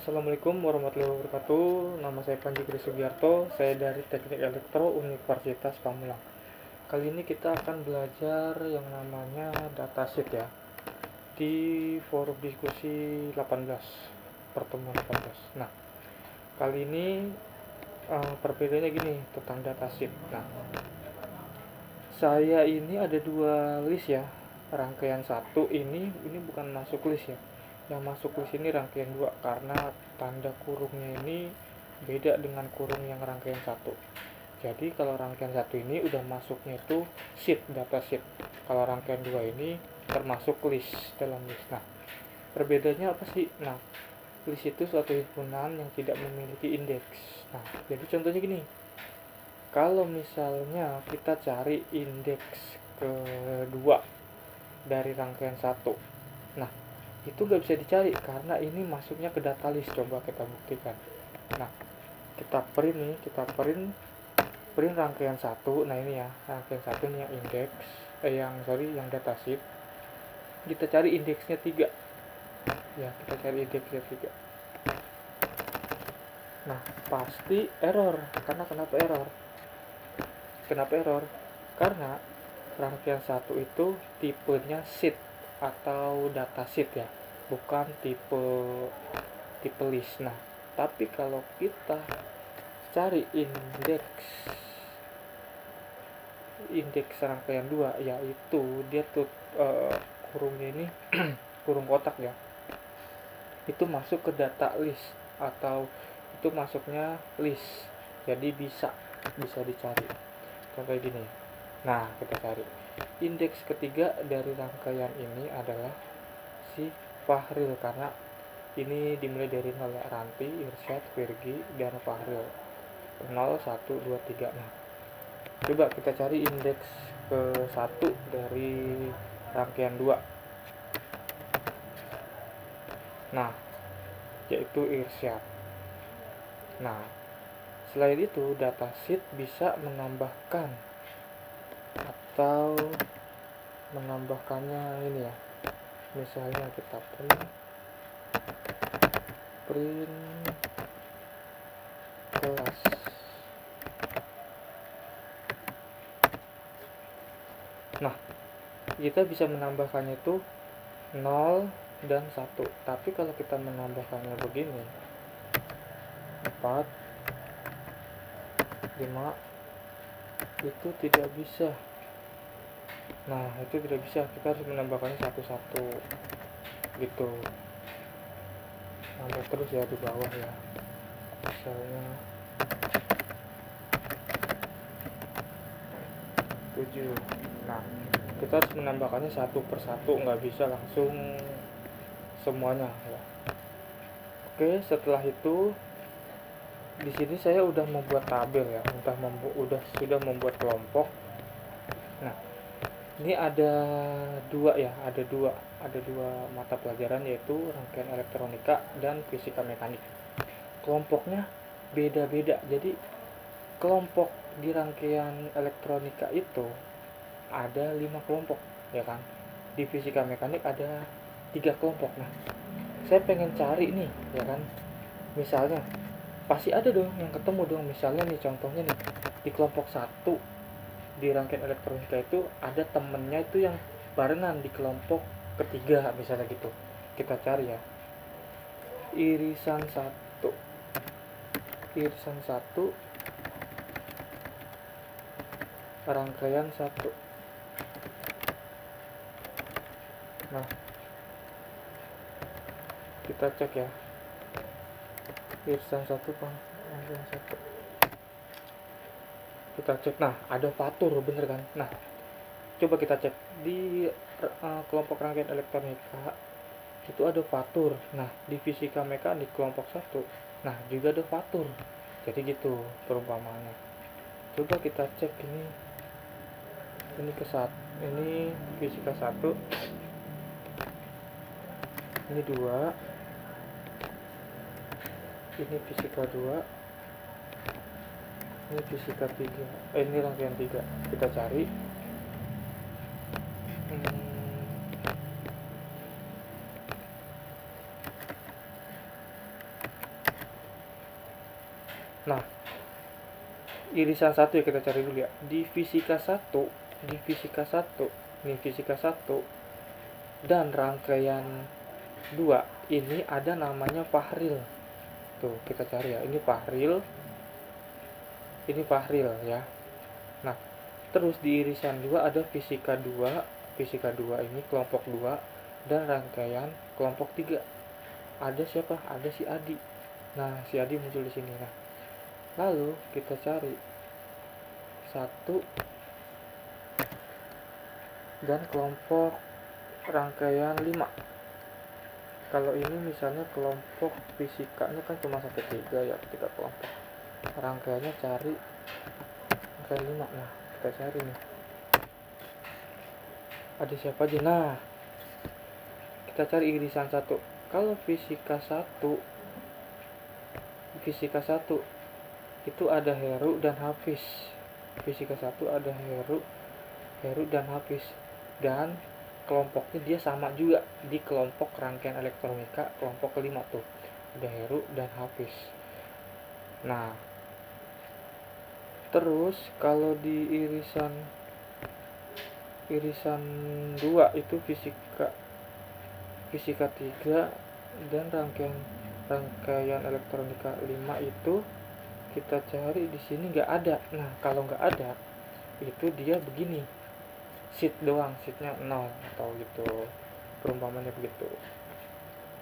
Assalamualaikum warahmatullahi wabarakatuh. Nama saya Panji Sugiarto. Saya dari Teknik Elektro Universitas Pamulang. Kali ini kita akan belajar yang namanya datasheet ya, di forum diskusi 18, pertemuan 18. Nah, kali ini perbedaannya gini tentang datasheet. Nah, saya ini ada dua list ya. Rangkaian satu ini bukan masuk list ya. Yang masuk list ini rangkaian 2 karena tanda kurungnya ini beda dengan kurung yang rangkaian 1. Jadi kalau rangkaian 1 ini udah masuknya itu sheet, data sheet. Kalau rangkaian 2 ini termasuk list dalam list. Nah, perbedaannya apa sih? Nah, list itu suatu himpunan yang tidak memiliki indeks. Nah, jadi contohnya gini. Kalau misalnya kita cari indeks kedua dari rangkaian 1. Nah, itu gak bisa dicari karena ini masuknya ke data list. Coba kita buktikan. Nah, kita print rangkaian 1. Nah, ini ya, rangkaian 1 ini yang indeks, yang datasheet. Kita cari indeksnya 3. Ya, kita cari indeksnya 3. Nah, pasti error. Kenapa error? Karena rangkaian 1 itu tipenya sheet atau datasheet ya, bukan tipe list. Nah, tapi kalau kita cari indeks rangkaian 2, yaitu dia tuh kurungnya ini kurung kotak ya, itu masuk ke data list atau itu masuknya list, jadi bisa dicari. Contoh gini. Nah, kita cari indeks ketiga dari rangkaian ini adalah si Fahril, karena ini dimulai dari 0 ya, Ranti, Irsyad, Virgi, dan Fahril. 0, 1, 2, 3. Nah, coba kita cari indeks ke 1 dari rangkaian 2. Nah, yaitu Irsyad. Nah, selain itu datasheet bisa menambahkan atau menambahkannya ini ya. Misalnya kita print kelas. Nah, kita bisa menambahkannya itu 0 dan 1. Tapi kalau kita menambahkannya begini, 4, 5, itu tidak bisa. Nah, itu tidak bisa. Kita harus menambahkannya satu-satu gitu. Nambah terus ya di bawah ya. Misalnya 7. Nah, kita harus menambahkannya satu persatu, nggak bisa langsung semuanya ya. Oke, setelah itu di sini saya udah membuat tabel ya, sudah membuat kelompok. Nah, ini ada dua mata pelajaran, yaitu rangkaian elektronika dan fisika mekanik. Kelompoknya beda-beda. Jadi kelompok di rangkaian elektronika itu ada 5 kelompok ya kan. Di fisika mekanik ada 3 kelompok. Nah, saya pengen cari nih ya kan, misalnya pasti ada dong yang ketemu dong. Misalnya nih, contohnya nih, di kelompok 1 di rangkaian elektronika itu ada temennya itu yang barengan di kelompok ketiga misalnya gitu. Kita cari ya, irisan 1 rangkaian 1. Nah, kita cek ya, irisan 1 rangkaian 1. Kita cek. Nah, ada fatur, bener kan? Nah, coba kita cek di kelompok rangkaian elektronika itu ada fatur. Nah, di fisika mekanik kelompok 1, nah juga ada fatur. Jadi gitu perumpamaannya. Coba kita cek ini ini fisika 1, ini 2, ini fisika 2, ini fisika 3, ini rangkaian 3. Kita cari Nah, irisan 1 ya kita cari dulu ya. Di fisika 1, nih fisika 1 dan rangkaian 2 ini ada namanya Fahril. Tuh, kita cari ya. Ini Fahril ya. Nah, terus di irisan 2 ada fisika 2. Fisika 2 ini kelompok 2 dan rangkaian kelompok 3. Ada siapa? Ada si Adi. Nah, si Adi muncul di sini. Nah, lalu kita cari 1 dan kelompok rangkaian 5. Kalau ini misalnya kelompok fisikanya kan cuma sampai 3 ya, 3 kelompok. Rangkaiannya cari rangkaian 5. Nah, kita cari nih. Ada siapa aja? Nah, kita cari irisan 1. Kalau fisika 1 itu ada Heru dan Hafiz. Fisika 1 ada Heru dan Hafiz, dan kelompoknya dia sama juga di kelompok rangkaian elektronika kelompok kelima tuh, ada Heru dan Hafiz. Nah, terus kalau di irisan 2 itu fisika 3 dan rangkaian elektronika 5 itu kita cari di sini nggak ada. Nah, kalau nggak ada itu dia begini, sheetnya 0 atau gitu, perumpamannya begitu.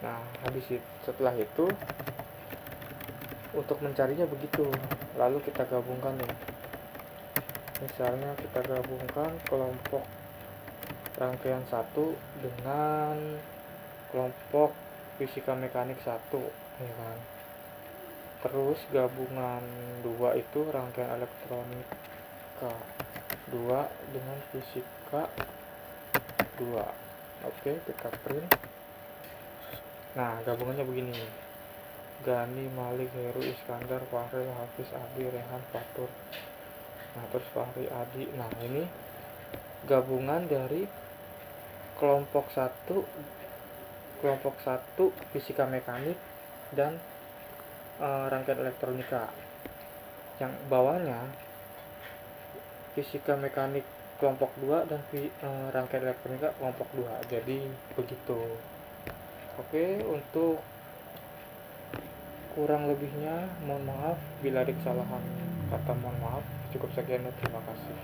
Nah, setelah itu untuk mencarinya begitu, lalu kita gabungkan nih. Misalnya kita gabungkan kelompok rangkaian 1 dengan kelompok fisika mekanik 1, ya kan. Terus gabungan 2 itu rangkaian elektronika 2 dengan fisika 2. Oke, kita print. Nah, gabungannya begini. Gani, Malik, Heru, Iskandar, Fahril, Hafiz, Adi, Rehan, Fatur. Nah, terus Fahri, Adi. Nah, ini gabungan dari kelompok 1 fisika mekanik dan rangkaian elektronika. Yang bawahnya fisika mekanik kelompok 2 dan rangkaian elektronika kelompok 2. Jadi begitu. Oke, untuk kurang lebihnya mohon maaf, bila ada kesalahan kata mohon maaf. Cukup sekian, terima kasih.